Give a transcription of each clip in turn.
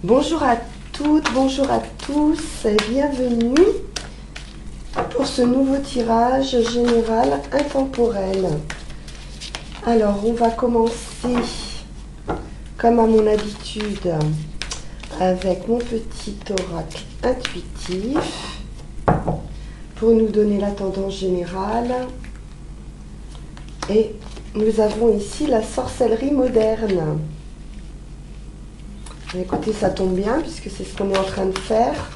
Bonjour à toutes, bonjour à tous et bienvenue pour ce nouveau tirage général intemporel. Alors, on va commencer, comme à mon habitude, avec mon petit oracle intuitif pour nous donner la tendance générale. Et nous avons ici la sorcellerie moderne. Écoutez, ça tombe bien puisque c'est ce qu'on est en train de faire.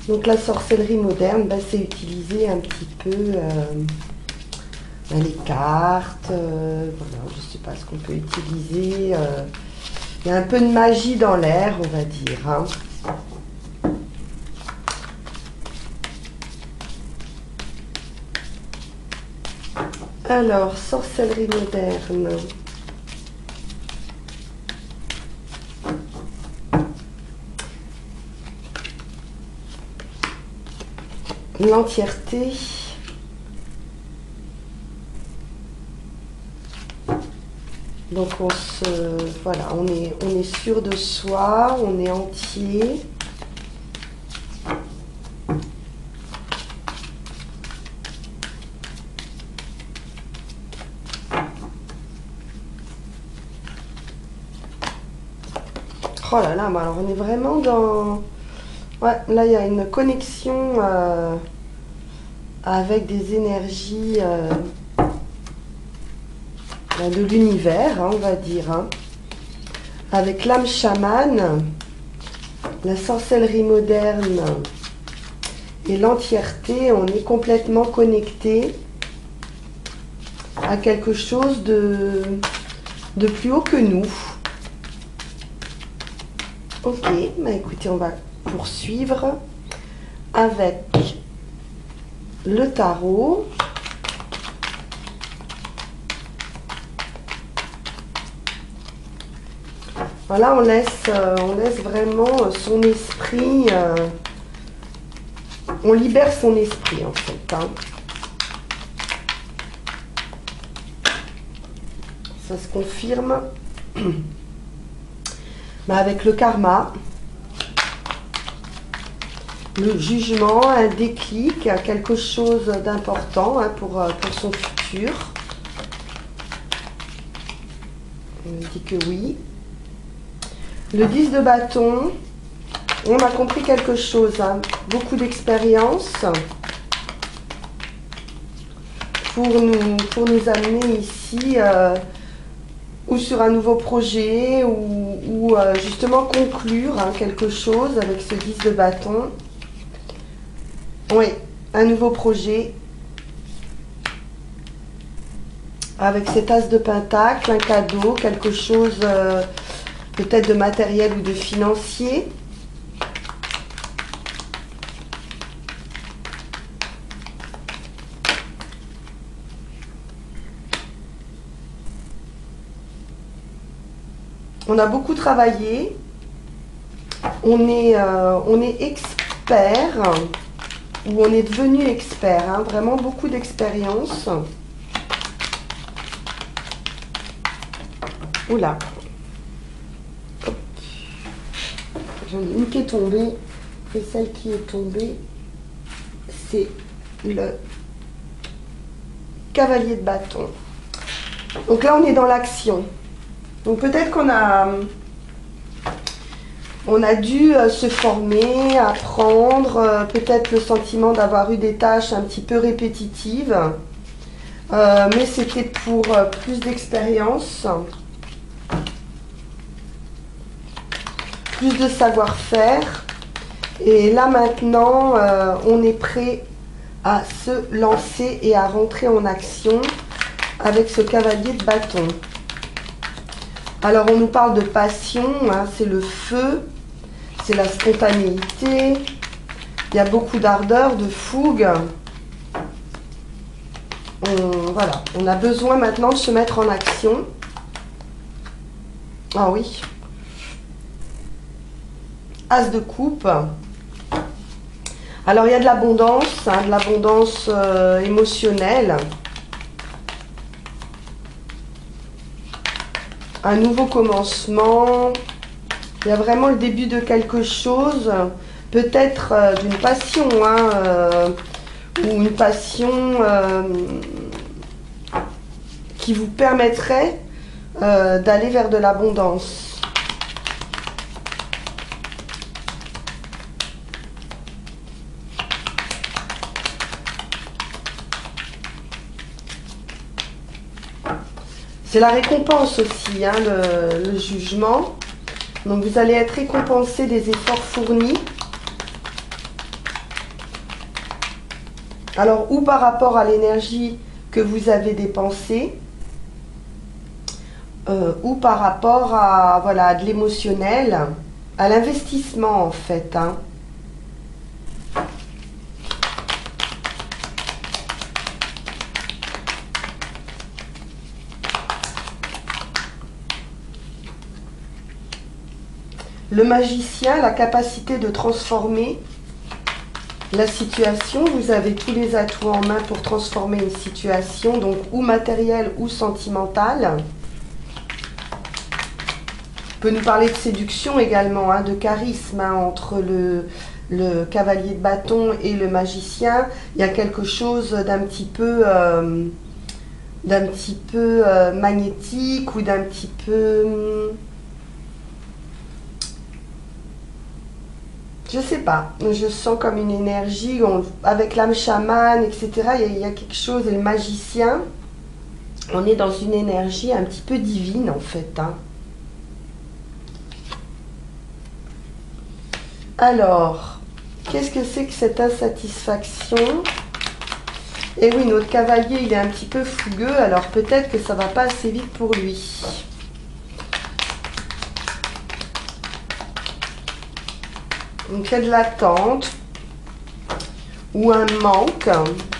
Donc la sorcellerie moderne, c'est utiliser un petit peu les cartes, voilà, je ne sais pas ce qu'on peut utiliser. Il y a un peu de magie dans l'air, on va dire. Hein. Alors, sorcellerie moderne. L'entièreté. Donc voilà, on est sûr de soi, on est entier. Oh là là, alors on est vraiment dans... Ouais, là il y a une connexion avec des énergies de l'univers, hein, on va dire. Hein. Avec l'âme chamane, la sorcellerie moderne et l'entièreté, on est complètement connecté à quelque chose de plus haut que nous. Ok, écoutez, on va poursuivre avec le tarot. Voilà, on laisse vraiment son esprit, on libère son esprit en fait. Hein. Ça se confirme avec le karma. Le jugement, un déclic, quelque chose d'important hein, pour son futur. On dit que oui. Le 10 de bâton, on a compris quelque chose. Hein, beaucoup d'expérience pour nous amener ici ou sur un nouveau projet ou justement conclure hein, quelque chose avec ce 10 de bâton. Oui, un nouveau projet avec cet as de pentacle, un cadeau, quelque chose peut-être de matériel ou de financier. On a beaucoup travaillé, on est expert. Où on est devenu expert, hein, vraiment beaucoup d'expérience. Oula. J'en ai une qui est tombée. Et celle qui est tombée, c'est le cavalier de bâton. Donc là, on est dans l'action. Donc peut-être qu'on a... On a dû se former, apprendre, peut-être le sentiment d'avoir eu des tâches un petit peu répétitives, mais c'était pour plus d'expérience, plus de savoir-faire. Et là maintenant, on est prêt à se lancer et à rentrer en action avec ce cavalier de bâton. Alors on nous parle de passion, hein, c'est le feu. C'est la spontanéité, il y a beaucoup d'ardeur, de fougue. Voilà, on a besoin maintenant de se mettre en action. Ah oui. As de coupe. Alors il y a de l'abondance, hein, de l'abondance émotionnelle. Un nouveau commencement. Il y a vraiment le début de quelque chose, peut-être d'une passion, hein, ou une passion qui vous permettrait d'aller vers de l'abondance. C'est la récompense aussi, hein, le jugement. Donc vous allez être récompensé des efforts fournis. Alors, ou par rapport à l'énergie que vous avez dépensée, ou par rapport à, voilà, à de l'émotionnel, à l'investissement en fait, hein. Le magicien, la capacité de transformer la situation. Vous avez tous les atouts en main pour transformer une situation, donc ou matérielle ou sentimentale. On peut nous parler de séduction également, hein, de charisme, hein, entre le cavalier de bâton et le magicien. Il y a quelque chose d'un petit peu, magnétique ou d'un petit peu... je sais pas, je sens comme une énergie, avec l'âme chamane, etc. Il y a quelque chose, et le magicien, on est dans une énergie un petit peu divine en fait, hein. Alors, qu'est-ce que c'est que cette insatisfaction? Et oui, notre cavalier, il est un petit peu fougueux, alors peut-être que ça va pas assez vite pour lui. Donc il y a de l'attente ou un manque,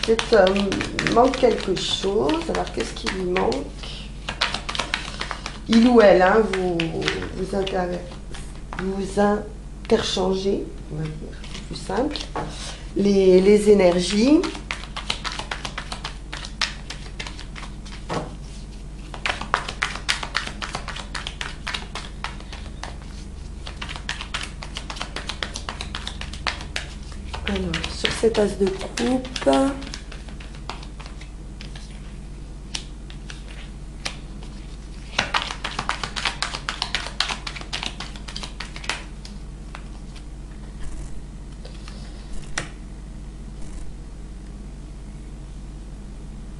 peut-être manque quelque chose. Alors qu'est-ce qui lui manque? Il ou elle, hein, vous interchangez, on va dire, c'est plus simple, les énergies. Alors, sur cette as de coupe,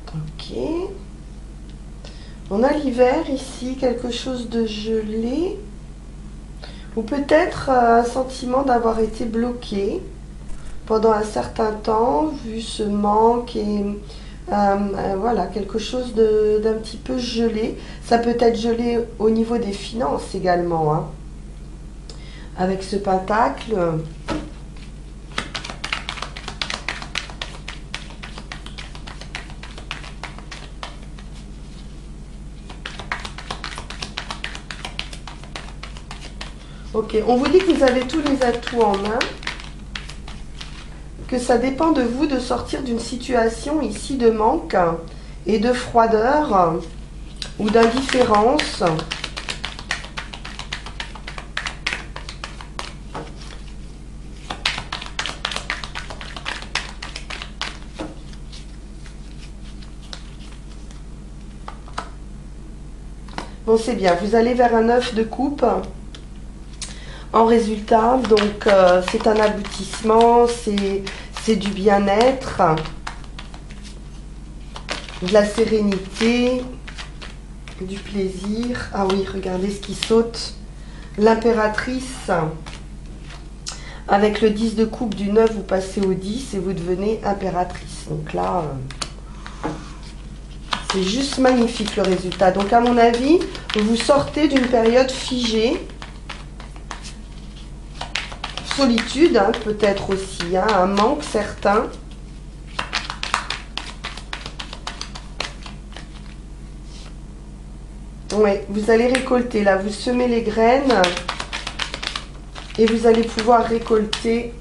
ok, on a l'hiver ici, quelque chose de gelé, ou peut-être un sentiment d'avoir été bloqué pendant un certain temps, vu ce manque et voilà, quelque chose d'un petit peu gelé. Ça peut être gelé au niveau des finances également, hein, avec ce pentacle. Ok, on vous dit que vous avez tous les atouts en main, que ça dépend de vous de sortir d'une situation ici de manque et de froideur ou d'indifférence. Bon, c'est bien, vous allez vers un 9 de coupe. En résultat, donc c'est un aboutissement, c'est du bien-être, de la sérénité, du plaisir. Ah oui, regardez ce qui saute. L'impératrice, avec le 10 de coupe du 9, vous passez au 10 et vous devenez impératrice. Donc là, c'est juste magnifique le résultat. Donc à mon avis, vous sortez d'une période figée. Solitude, hein, peut-être aussi, hein, un manque certain. Oui, vous allez récolter, là, vous semez les graines et vous allez pouvoir récolter,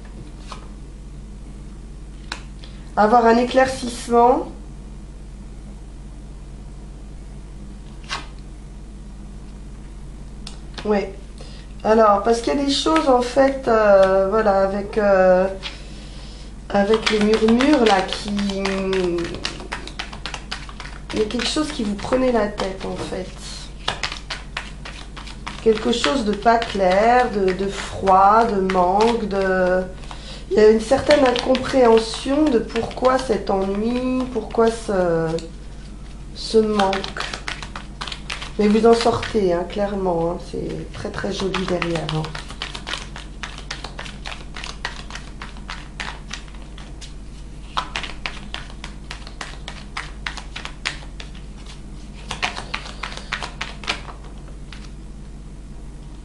avoir un éclaircissement. Oui. Alors, parce qu'il y a des choses en fait, voilà, avec les murmures là, il y a quelque chose qui vous prenait la tête en fait. Quelque chose de pas clair, de froid, de manque, il y a une certaine incompréhension de pourquoi cet ennui, pourquoi ce manque. Mais vous en sortez, hein, clairement. Hein, c'est très très joli derrière. Hein.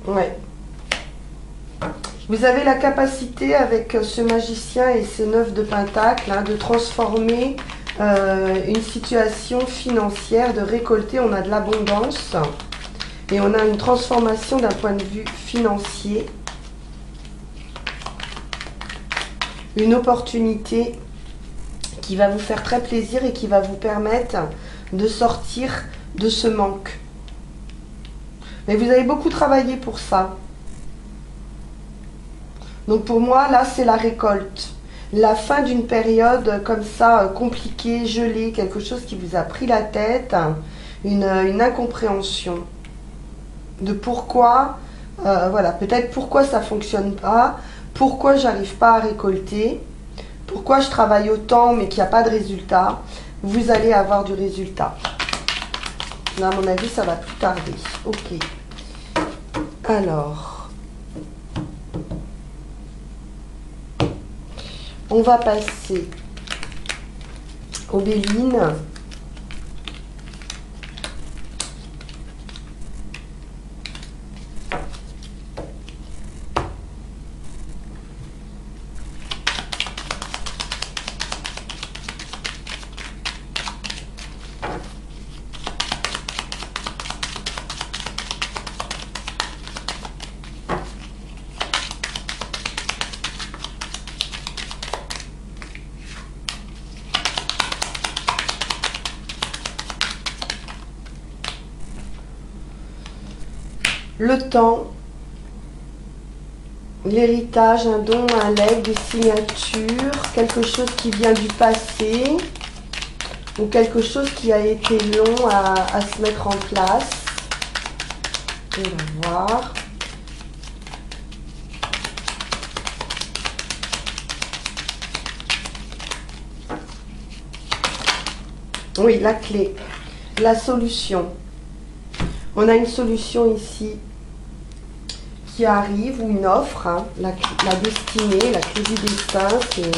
Ouais. Vous avez la capacité avec ce magicien et ce 9 de pentacle hein, de transformer une situation financière, de récolter, on a de l'abondance et on a une transformation d'un point de vue financier, une opportunité qui va vous faire très plaisir et qui va vous permettre de sortir de ce manque. Mais vous avez beaucoup travaillé pour ça. Donc pour moi, là, c'est la récolte. La fin d'une période comme ça, compliquée, gelée, quelque chose qui vous a pris la tête, une incompréhension de pourquoi, voilà, peut-être pourquoi ça ne fonctionne pas, pourquoi j'arrive pas à récolter, pourquoi je travaille autant mais qu'il n'y a pas de résultat. Vous allez avoir du résultat. Là, à mon avis, ça va plus tarder. Ok. Alors... on va passer aux Bélines. Le temps, l'héritage, un don, un legs, des signatures, quelque chose qui vient du passé ou quelque chose qui a été long à se mettre en place. On va voir. Oui, la clé, la solution. On a une solution ici qui arrive, ou une offre, hein, la destinée, la clé du destin, c'est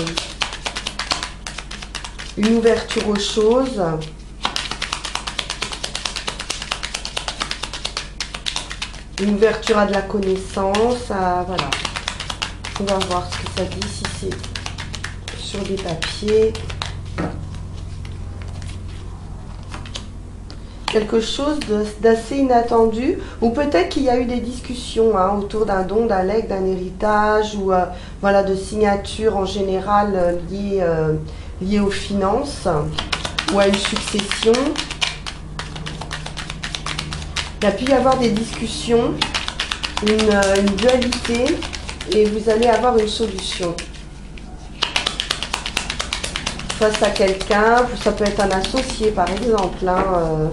une ouverture aux choses. Une ouverture à de la connaissance, voilà. On va voir ce que ça dit, si c'est sur des papiers. Quelque chose d'assez inattendu, ou peut-être qu'il y a eu des discussions hein, autour d'un don, d'un legs, d'un héritage, ou voilà, de signatures en général liées aux finances, ou à une succession. Il a pu y avoir des discussions, une dualité, et vous allez avoir une solution. Face à quelqu'un, ça peut être un associé par exemple, hein,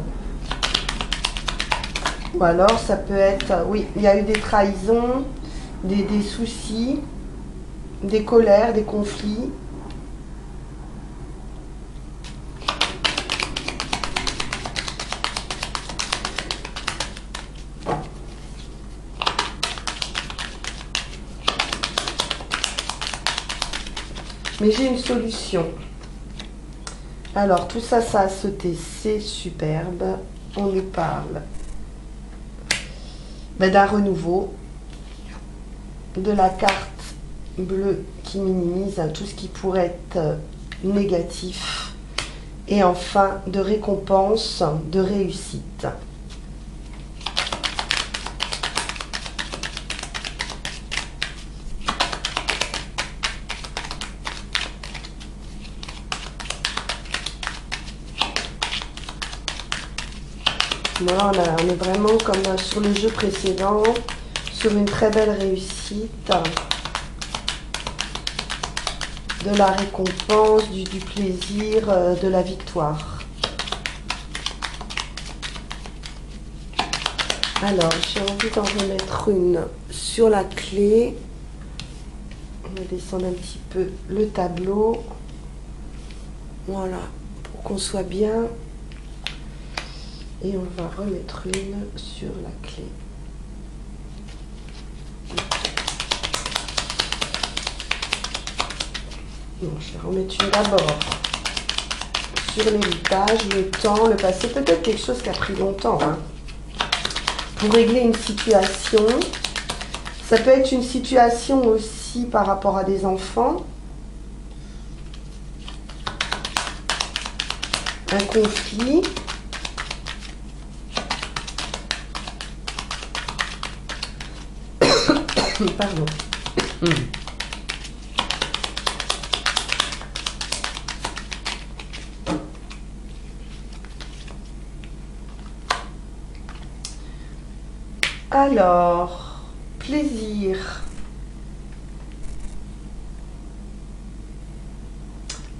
ou alors ça peut être, oui, il y a eu des trahisons, des soucis, des colères, des conflits. Mais j'ai une solution. Alors, tout ça, ça a sauté, c'est superbe. On nous parle d'un renouveau, de la carte bleue qui minimise tout ce qui pourrait être négatif, et enfin de récompense, de réussite. Là, on est vraiment comme sur le jeu précédent, sur une très belle réussite, de la récompense, du plaisir, de la victoire. Alors, j'ai envie d'en remettre une sur la clé. On va descendre un petit peu le tableau. Voilà, pour qu'on soit bien. Et on va remettre une sur la clé. Non, je vais remettre une d'abord sur l'héritage, le temps, le passé. Peut-être quelque chose qui a pris longtemps, hein, pour régler une situation. Ça peut être une situation aussi par rapport à des enfants. Un conflit. Pardon. Alors, plaisir.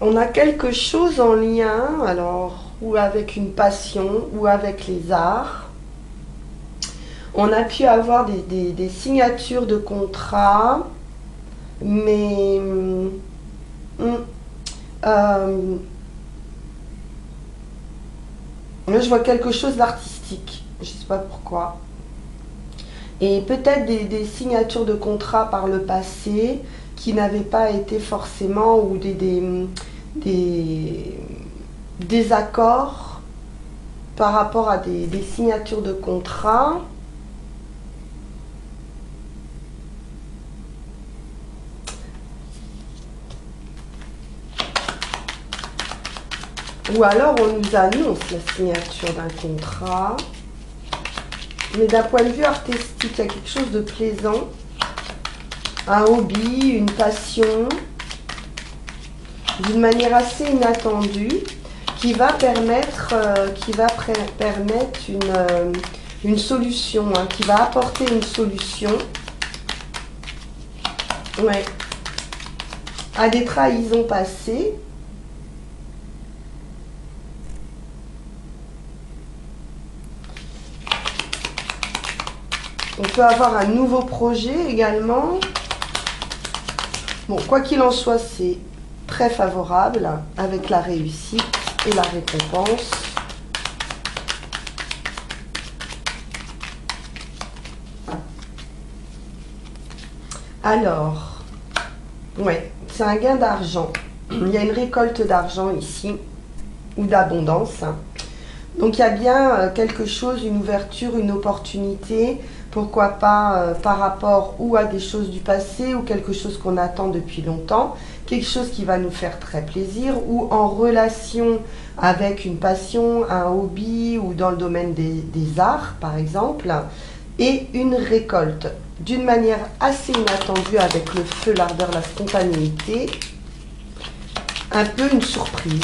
On a quelque chose en lien, alors, ou avec une passion, ou avec les arts. On a pu avoir des signatures de contrats, mais là, je vois quelque chose d'artistique. Je ne sais pas pourquoi. Et peut-être des signatures de contrats par le passé qui n'avaient pas été forcément, ou des accords par rapport à des signatures de contrats. Ou alors on nous annonce la signature d'un contrat. Mais d'un point de vue artistique, il y a quelque chose de plaisant. Un hobby, une passion, d'une manière assez inattendue, qui va permettre, une solution, hein, qui va apporter une solution, ouais, à des trahisons passées. On peut avoir un nouveau projet également. Bon, quoi qu'il en soit, c'est très favorable avec la réussite et la récompense. Alors, ouais, c'est un gain d'argent. Il y a une récolte d'argent ici, ou d'abondance. Donc il y a bien quelque chose, une ouverture, une opportunité. Pourquoi pas par rapport ou à des choses du passé ou quelque chose qu'on attend depuis longtemps, quelque chose qui va nous faire très plaisir, ou en relation avec une passion, un hobby, ou dans le domaine des arts par exemple, et une récolte d'une manière assez inattendue avec le feu, l'ardeur, la spontanéité, un peu une surprise.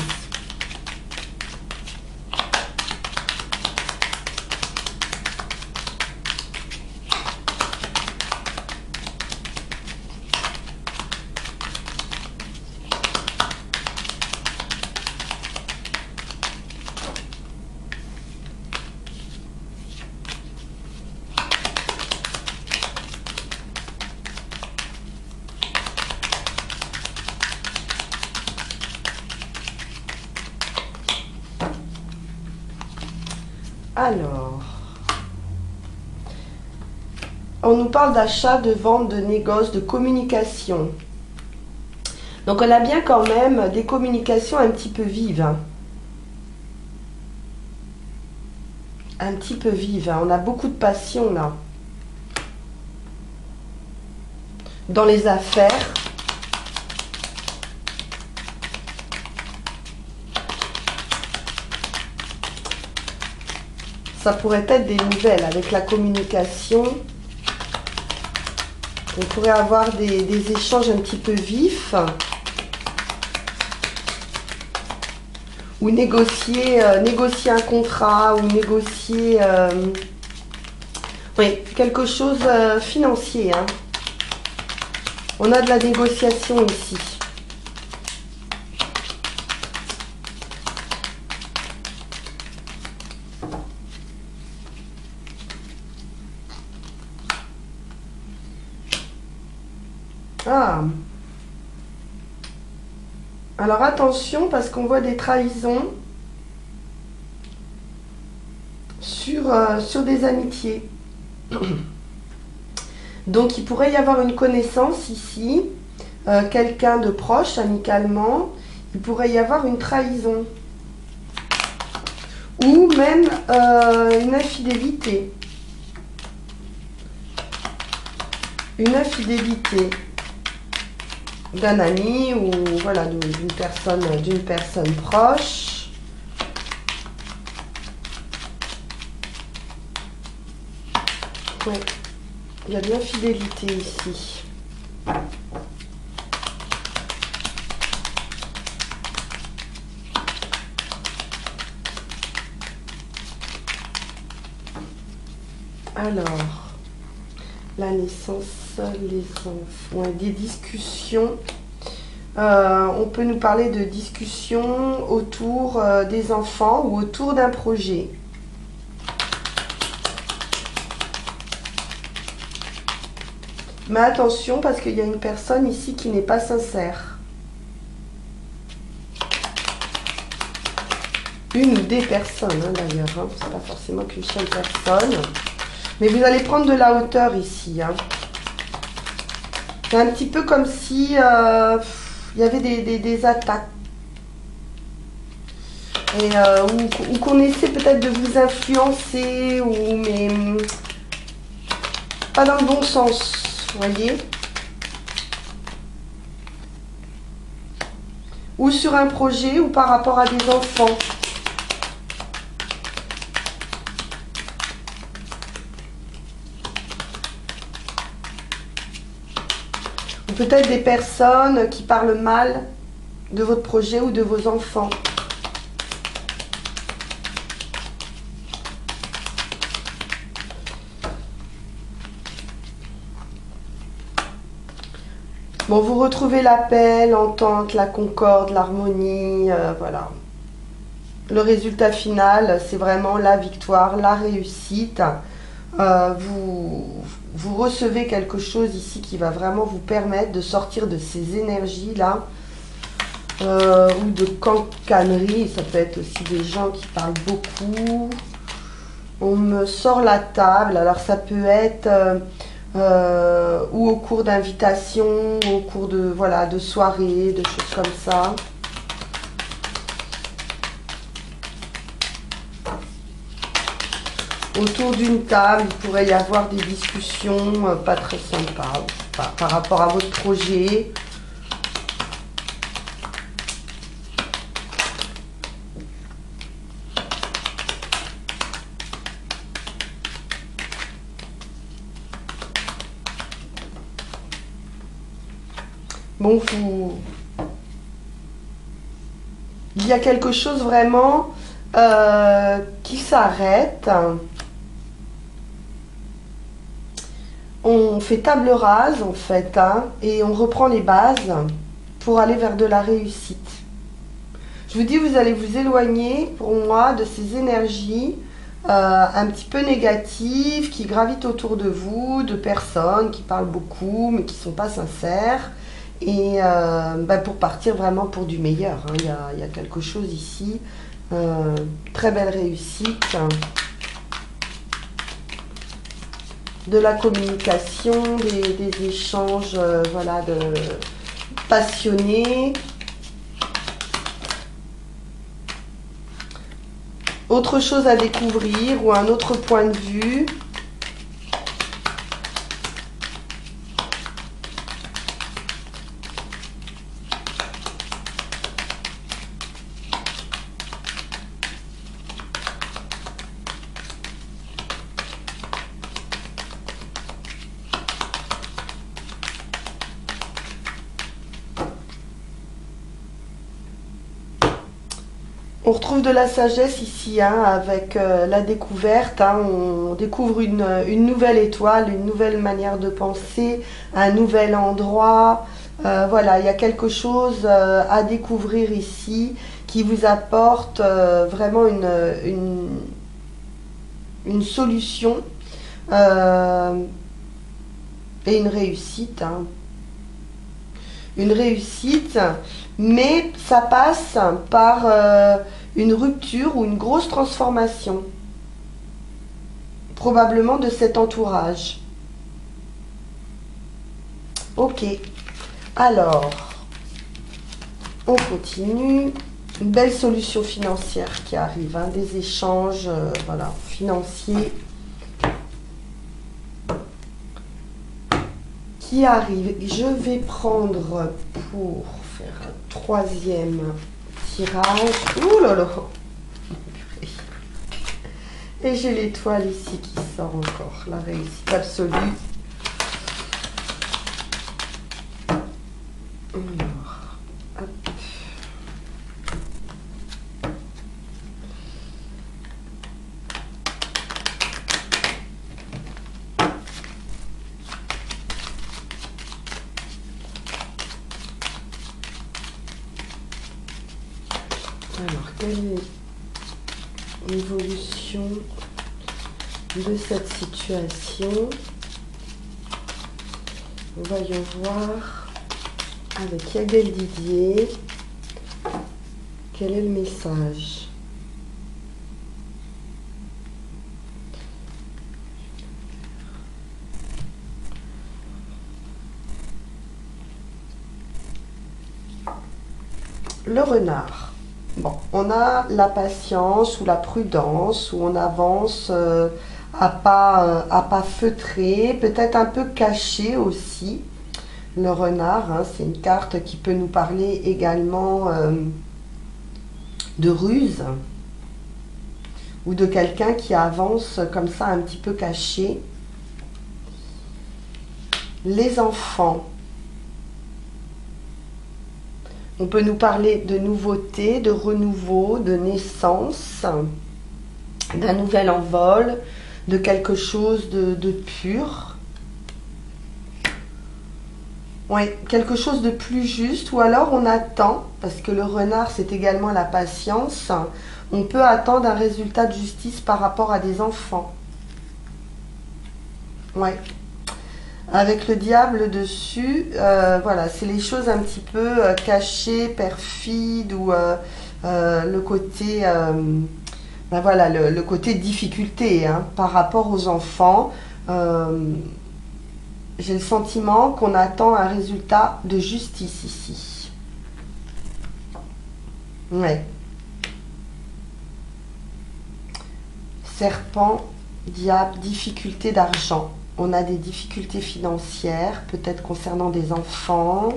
Alors, on nous parle d'achat, de vente, de négoce, de communication. Donc on a bien quand même des communications un petit peu vives. Hein. Un petit peu vives. Hein. On a beaucoup de passion là. Dans les affaires. Ça pourrait être des nouvelles avec la communication. On pourrait avoir des échanges un petit peu vifs. Ou négocier un contrat, ou négocier Oui, quelque chose financier. Hein. On a de la négociation ici. Ah. Alors attention parce qu'on voit des trahisons sur des amitiés. Donc il pourrait y avoir une connaissance ici, quelqu'un de proche, amicalement, il pourrait y avoir une trahison. Ou même une infidélité. Une infidélité d'un ami ou voilà d'une personne proche. Ouais. Il y a de l'infidélité ici. Alors, la naissance, les enfants, des discussions. On peut nous parler de discussions autour des enfants ou autour d'un projet. Mais attention parce qu'il y a une personne ici qui n'est pas sincère. Une ou des personnes hein, d'ailleurs, hein. C'est pas forcément qu'une seule personne. Mais vous allez prendre de la hauteur ici. Hein. C'est un petit peu comme si il y avait des attaques. Et ou qu'on essaie peut-être de vous influencer, mais pas dans le bon sens, vous voyez. Ou sur un projet, ou par rapport à des enfants. Peut-être des personnes qui parlent mal de votre projet ou de vos enfants. Bon, vous retrouvez la paix, l'entente, la concorde, l'harmonie, voilà. Le résultat final, c'est vraiment la victoire, la réussite. Vous recevez quelque chose ici qui va vraiment vous permettre de sortir de ces énergies-là, ou de cancanerie. Ça peut être aussi des gens qui parlent beaucoup. On me sort la table, alors ça peut être ou au cours d'invitations, ou au cours de, voilà, de soirées, de choses comme ça. Autour d'une table, il pourrait y avoir des discussions pas très sympas par rapport à votre projet. Bon, il y a quelque chose vraiment qui s'arrête. On fait table rase en fait, hein, et on reprend les bases pour aller vers de la réussite. Je vous dis, vous allez vous éloigner pour moi de ces énergies un petit peu négatives qui gravitent autour de vous, de personnes qui parlent beaucoup mais qui ne sont pas sincères. Et pour partir vraiment pour du meilleur, hein. Il y a quelque chose ici, très belle réussite. De la communication, des échanges voilà, passionnés. Autre chose à découvrir ou un autre point de vue. On retrouve de la sagesse ici, hein, avec la découverte. Hein, on découvre une nouvelle étoile, une nouvelle manière de penser, un nouvel endroit. Voilà, il y a quelque chose à découvrir ici qui vous apporte vraiment une solution et une réussite. Hein. Une réussite, mais ça passe par une rupture ou une grosse transformation, probablement de cet entourage. Ok, alors, on continue. Une belle solution financière qui arrive, hein, des échanges voilà, financiers qui arrivent. Je vais prendre pour faire un troisième tirage. Ouh là là! Et j'ai l'étoile ici qui sort encore, la réussite absolue. Alors, hop. Alors, quelle est l'évolution de cette situation? Voyons voir avec Yagel Didier quel est le message. Le renard. Bon, on a la patience ou la prudence, où on avance à pas feutrés, peut-être un peu caché aussi. Le renard, hein, c'est une carte qui peut nous parler également de ruse ou de quelqu'un qui avance comme ça un petit peu caché. Les enfants. On peut nous parler de nouveauté, de renouveau, de naissance, d'un nouvel envol, de quelque chose de pur. Oui, quelque chose de plus juste, ou alors on attend, parce que le renard c'est également la patience, on peut attendre un résultat de justice par rapport à des enfants. Oui. Avec le diable dessus, voilà, c'est les choses un petit peu cachées, perfides, ou le côté, ben voilà, le côté difficulté hein, par rapport aux enfants. J'ai le sentiment qu'on attend un résultat de justice ici. Ouais. Serpent, diable, difficulté d'argent. On a des difficultés financières, peut-être concernant des enfants.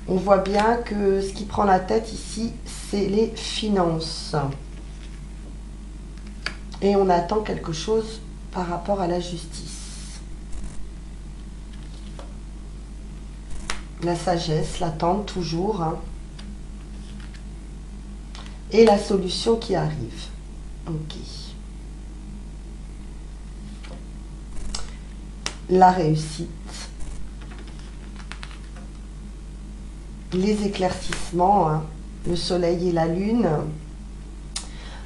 On voit bien que ce qui prend la tête ici, c'est les finances. Et on attend quelque chose par rapport à la justice. La sagesse, l'attente toujours. Hein. Et la solution qui arrive. Ok. La réussite. Les éclaircissements, hein, le soleil et la lune.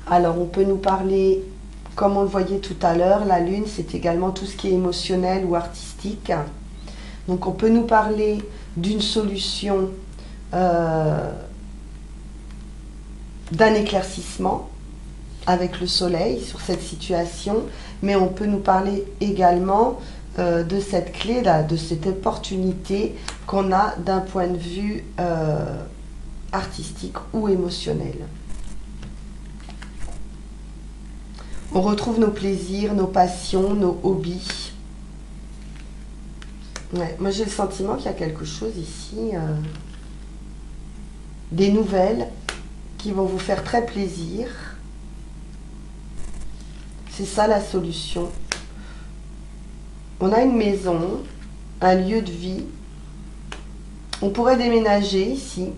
Alors on peut nous parler, comme on le voyait tout à l'heure, la lune c'est également tout ce qui est émotionnel ou artistique. Donc on peut nous parler d'une solution, d'un éclaircissement avec le soleil sur cette situation, mais on peut nous parler également de cette clé là, de cette opportunité qu'on a d'un point de vue artistique ou émotionnel. On retrouve nos plaisirs, nos passions, nos hobbies. Ouais, moi j'ai le sentiment qu'il y a quelque chose ici, des nouvelles qui vont vous faire très plaisir. C'est ça la solution. On a une maison, un lieu de vie. On pourrait déménager ici.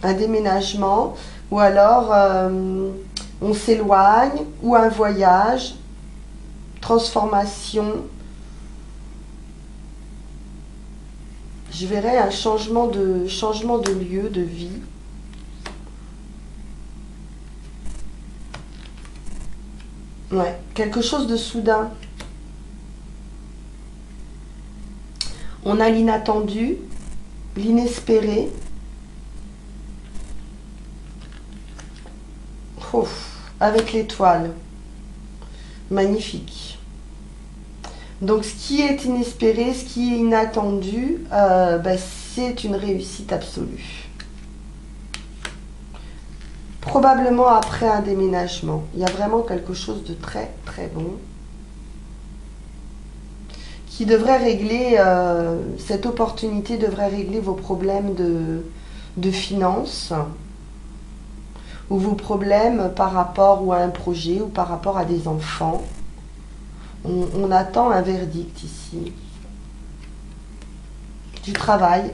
un déménagement, ou alors on s'éloigne, ou un voyage, transformation. Je verrais un changement de lieu, de vie. Ouais, quelque chose de soudain. On a l'inattendu, l'inespéré. Oh, avec l'étoile. Magnifique. Donc ce qui est inespéré, ce qui est inattendu, c'est une réussite absolue. Probablement après un déménagement. Il y a vraiment quelque chose de très très bon qui devrait régler, cette opportunité devrait régler vos problèmes de finances ou vos problèmes par rapport ou à un projet ou par rapport à des enfants. On attend un verdict ici. Du travail.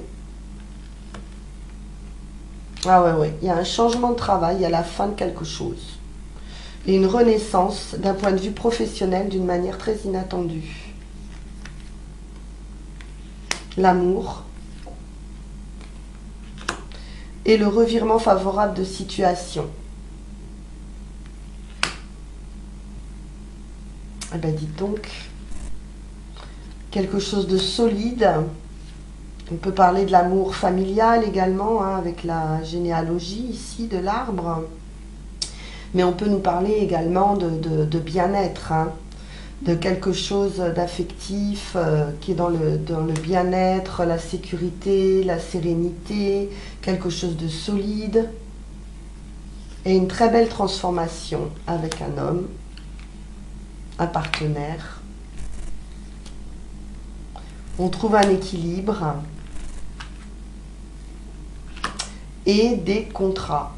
Ah ouais, il y a un changement de travail, il y a la fin de quelque chose. Et une renaissance d'un point de vue professionnel d'une manière très inattendue. L'amour. Et le revirement favorable de situation. Eh bien, dites donc, quelque chose de solide. On peut parler de l'amour familial également, hein, avec la généalogie ici de l'arbre. Mais on peut nous parler également de bien-être, hein, de quelque chose d'affectif qui est dans le bien-être, la sécurité, la sérénité, quelque chose de solide. Et une très belle transformation avec un homme, un partenaire. On trouve un équilibre et des contrats.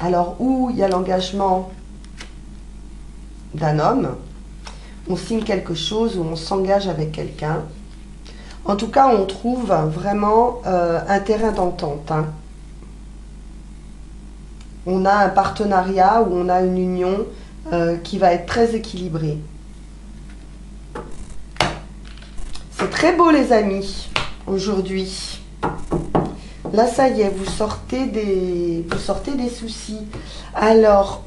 Alors, où il y a l'engagement d'un homme, on signe quelque chose ou on s'engage avec quelqu'un. En tout cas, on trouve vraiment un terrain d'entente, hein. On a un partenariat ou on a une union qui va être très équilibrée. C'est très beau les amis, aujourd'hui. Là, ça y est, vous sortez des soucis. Alors,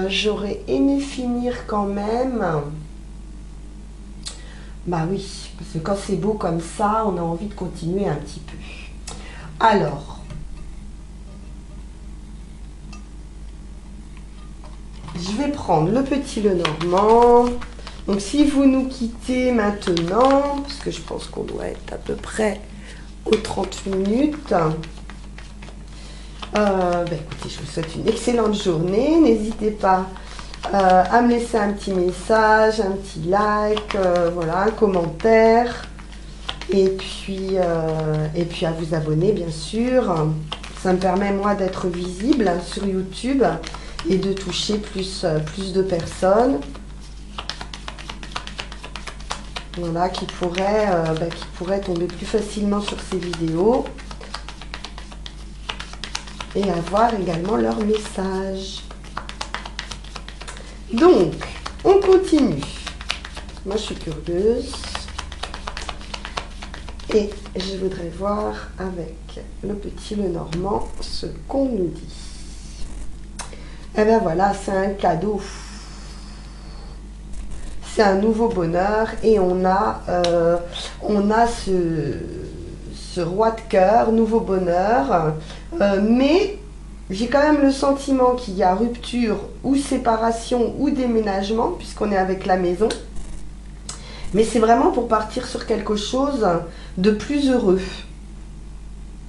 j'aurais aimé finir quand même. Bah oui, parce que quand c'est beau comme ça, on a envie de continuer un petit peu. Alors, je vais prendre le petit Lenormand. Donc, si vous nous quittez maintenant, parce que je pense qu'on doit être à peu près aux 30 minutes. Écoutez, je vous souhaite une excellente journée. N'hésitez pas à me laisser un petit message, un petit like, voilà, un commentaire. Et puis à vous abonner, bien sûr. Ça me permet, moi, d'être visible sur YouTube et de toucher plus de personnes. Voilà, qui pourraient tomber plus facilement sur ces vidéos et avoir également leur message. Donc, on continue. Moi, je suis curieuse. Et je voudrais voir avec le petit Lenormand ce qu'on nous dit. Eh bien voilà, c'est un cadeau. C'est un nouveau bonheur et on a ce roi de cœur, nouveau bonheur. Mais j'ai quand même le sentiment qu'il y a rupture ou séparation ou déménagement puisqu'on est avec la maison. Mais c'est vraiment pour partir sur quelque chose de plus heureux.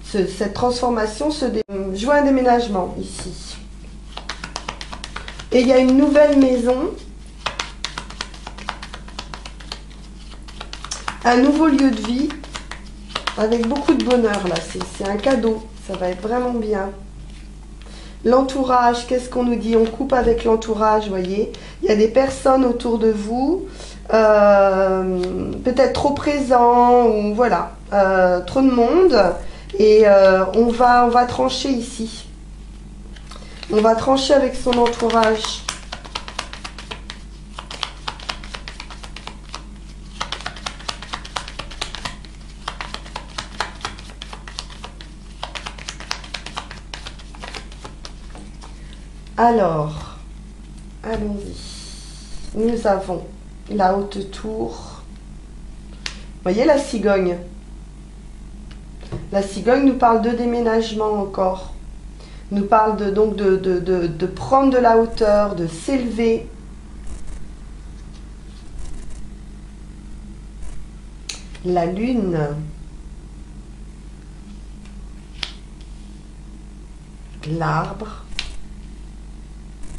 Cette transformation, je vois un déménagement ici. Et il y a une nouvelle maison. Un nouveau lieu de vie avec beaucoup de bonheur là, c'est un cadeau, ça va être vraiment bien. L'entourage, qu'est-ce qu'on nous dit? On coupe avec l'entourage, vous voyez. Il y a des personnes autour de vous, peut-être trop présents, ou voilà, trop de monde. Et on va trancher ici. On va trancher avec son entourage. Alors, allons-y. Nous avons la haute tour. Vous voyez la cigogne? La cigogne nous parle de déménagement encore. Nous parle donc de prendre de la hauteur, de s'élever. La lune. L'arbre.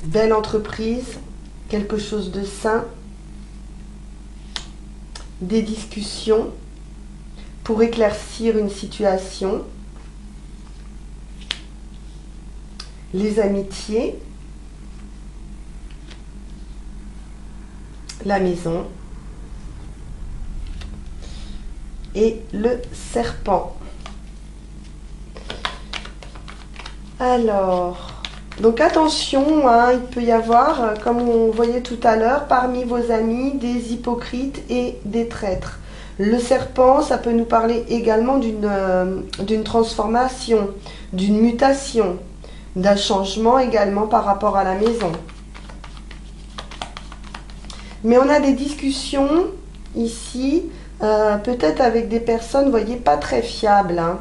Belle entreprise, quelque chose de sain, des discussions pour éclaircir une situation, les amitiés, la maison et le serpent. Alors... donc attention, hein, il peut y avoir, comme on voyait tout à l'heure, parmi vos amis, des hypocrites et des traîtres. Le serpent, ça peut nous parler également d'une transformation, d'une mutation, d'un changement également par rapport à la maison. Mais on a des discussions ici, peut-être avec des personnes, vous voyez, pas très fiables, hein.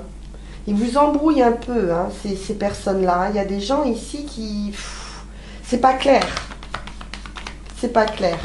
Ils vous embrouillent un peu, hein, ces personnes-là. Il y a des gens ici qui... c'est pas clair. C'est pas clair.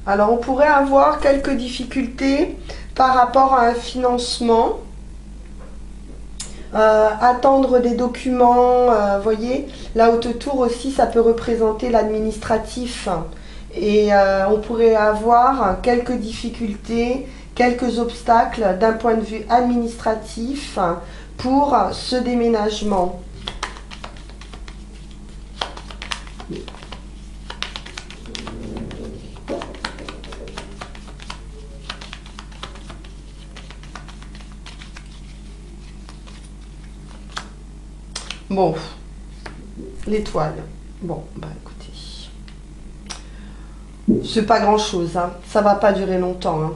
Alors, on pourrait avoir quelques difficultés par rapport à un financement, attendre des documents, voyez, la haute tour aussi, ça peut représenter l'administratif. Et on pourrait avoir quelques difficultés, quelques obstacles d'un point de vue administratif pour ce déménagement. Bon, l'étoile. Bon, bah écoutez, c'est pas grand chose, hein. Ça va pas durer longtemps, hein.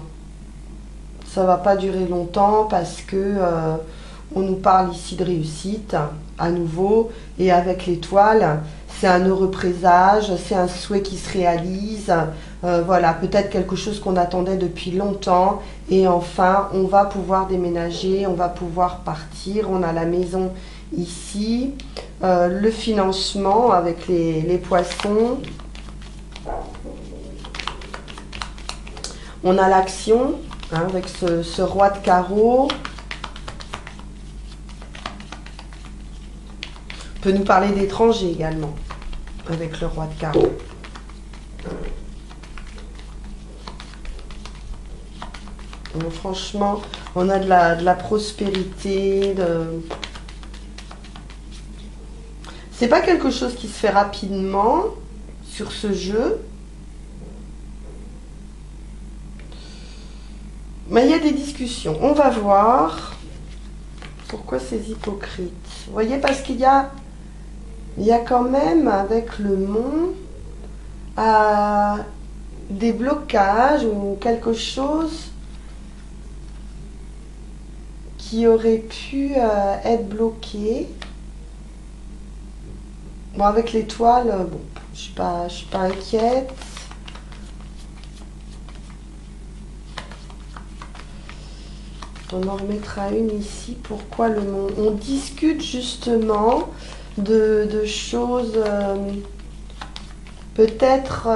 Ça va pas durer longtemps parce que on nous parle ici de réussite à nouveau, et avec l'étoile, c'est un heureux présage, c'est un souhait qui se réalise. Voilà, peut-être quelque chose qu'on attendait depuis longtemps, et enfin on va pouvoir déménager, on va pouvoir partir. On a la maison ici, le financement avec les poissons, on a l'action, hein, avec ce roi de carreau. On peut nous parler d'étrangers également avec le roi de carreau. Donc, franchement, on a de la prospérité, c'est pas quelque chose qui se fait rapidement sur ce jeu. Mais il y a des discussions. On va voir pourquoi ces hypocrites. Vous voyez, parce qu'il y a quand même, avec le mont, des blocages ou quelque chose qui aurait pu être bloqué. Bon, avec l'étoile, bon, je suis pas inquiète. On en remettra une ici. Pourquoi le monde? On discute justement de choses, peut-être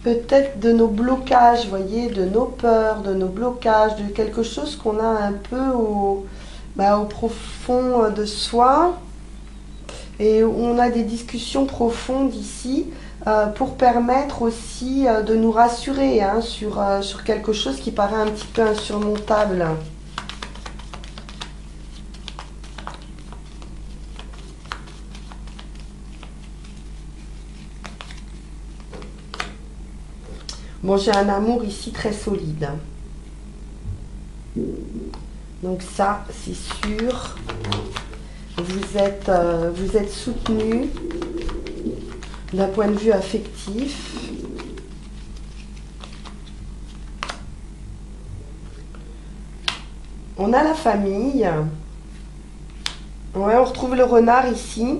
de nos blocages, voyez, de nos peurs, de nos blocages, de quelque chose qu'on a un peu au profond de soi. et on a des discussions profondes ici pour permettre aussi de nous rassurer hein, sur quelque chose qui paraît un petit peu insurmontable. Bon, j'ai un amour ici très solide. Donc ça, c'est sûr. Vous êtes soutenu d'un point de vue affectif. On a la famille. Ouais, on retrouve le renard ici.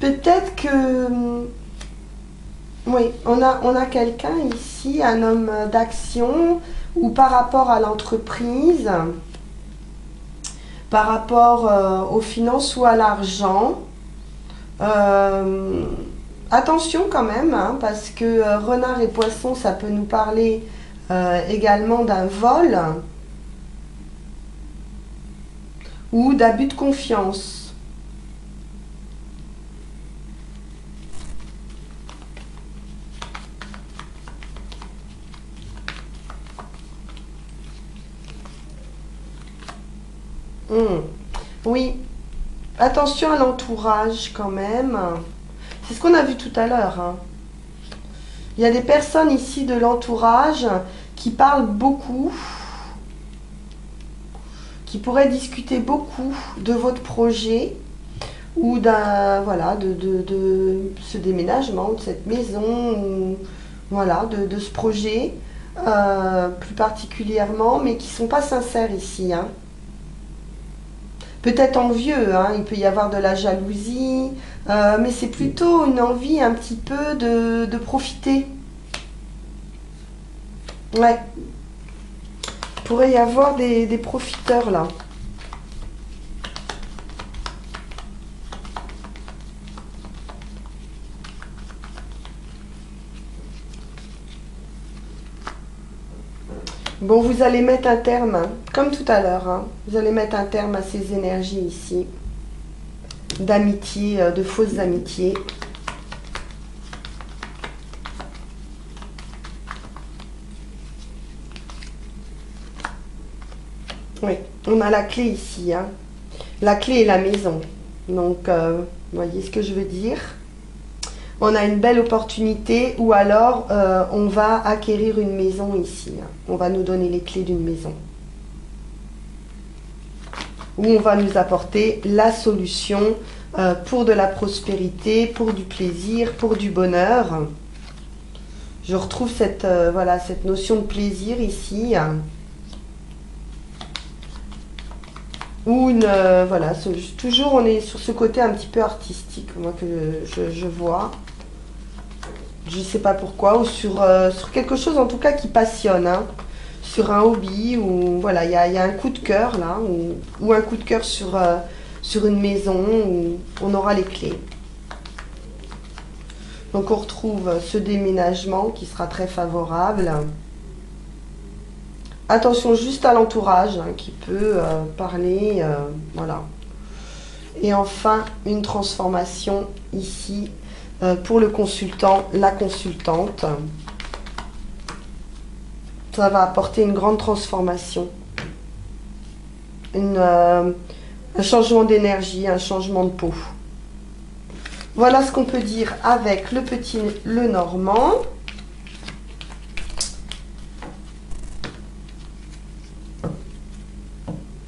Peut-être que... Oui, on a quelqu'un ici, un homme d'action, ou par rapport à l'entreprise, par rapport aux finances ou à l'argent. Attention quand même, hein, parce que renard et poisson, ça peut nous parler également d'un vol ou d'abus de confiance. Oui, attention à l'entourage quand même. C'est ce qu'on a vu tout à l'heure. Hein. Il y a des personnes ici de l'entourage qui parlent beaucoup, qui pourraient discuter beaucoup de votre projet ou d'un voilà de ce déménagement, de cette maison, ou, voilà, de ce projet plus particulièrement, mais qui ne sont pas sincères ici. Hein. Peut-être envieux, hein, il peut y avoir de la jalousie, mais c'est plutôt une envie un petit peu de profiter. Ouais. Il pourrait y avoir des profiteurs là. Bon, vous allez mettre un terme, hein, comme tout à l'heure, hein, vous allez mettre un terme à ces énergies ici, d'amitié, de fausses amitiés. Oui, on a la clé ici, hein. La clé est la maison. Donc, vous voyez ce que je veux dire? On a une belle opportunité ou alors on va acquérir une maison ici. Hein. On va nous donner les clés d'une maison. Ou on va nous apporter la solution pour de la prospérité, pour du plaisir, pour du bonheur. Je retrouve cette, voilà, cette notion de plaisir ici. Ou une, voilà, toujours on est sur ce côté un petit peu artistique, moi que je vois. Je ne sais pas pourquoi, ou sur quelque chose en tout cas qui passionne, hein, sur un hobby, ou voilà, il y a un coup de cœur là, ou un coup de cœur sur une maison, où on aura les clés. Donc on retrouve ce déménagement qui sera très favorable. Attention juste à l'entourage hein, qui peut parler, voilà. Et enfin, une transformation ici pour le consultant, la consultante. Ça va apporter une grande transformation. Un changement d'énergie, un changement de peau. Voilà ce qu'on peut dire avec le petit Lenormand.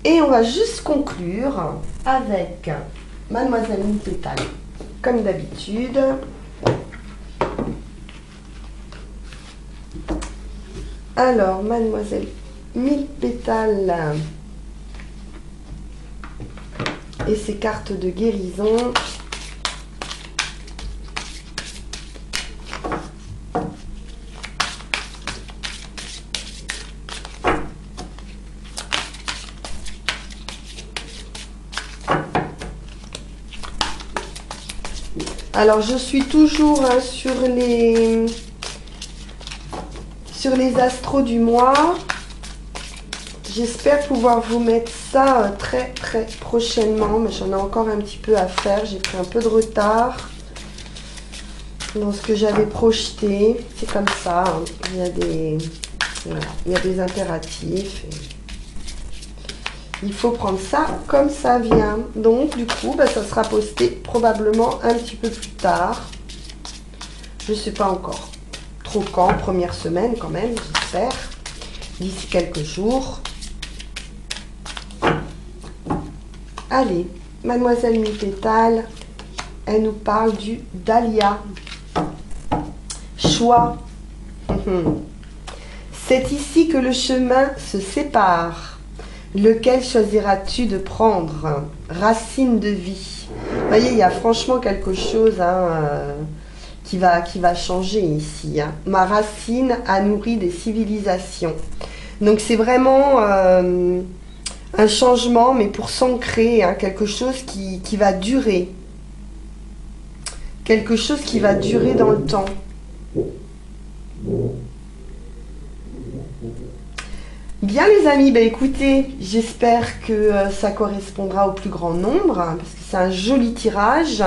Et on va juste conclure avec Mademoiselle Pétale, comme d'habitude. Alors, Mademoiselle Mille Pétales et ses cartes de guérison. Alors, je suis toujours hein, sur les astros du mois. J'espère pouvoir vous mettre ça très prochainement, mais j'en ai encore un petit peu à faire. J'ai pris un peu de retard dans ce que j'avais projeté. C'est comme ça, hein. Il y a des, voilà, il y a des impératifs. Il faut prendre ça comme ça vient. Donc du coup, bah, ça sera posté probablement un petit peu plus tard. Je ne sais pas encore trop quand, première semaine quand même, j'espère. D'ici quelques jours. Allez, Mademoiselle Mi-Pétale, elle nous parle du dahlia. Choix. C'est ici que le chemin se sépare. Lequel choisiras-tu de prendre? Racine de vie. Vous voyez, il y a franchement quelque chose qui va changer ici. Hein. Ma racine a nourri des civilisations. Donc c'est vraiment un changement, mais pour s'ancrer, hein, quelque chose qui va durer. Quelque chose qui va durer dans le temps. Bien les amis, bah écoutez, j'espère que ça correspondra au plus grand nombre, hein, parce que c'est un joli tirage.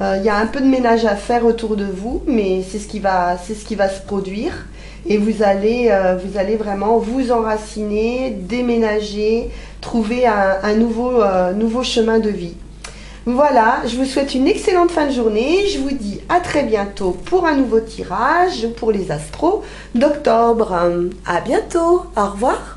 Il y a un peu de ménage à faire autour de vous, mais c'est ce qui va se produire. Et vous allez vraiment vous enraciner, déménager, trouver un nouveau chemin de vie. Voilà, je vous souhaite une excellente fin de journée. Je vous dis à très bientôt pour un nouveau tirage pour les astros d'octobre. À bientôt, au revoir.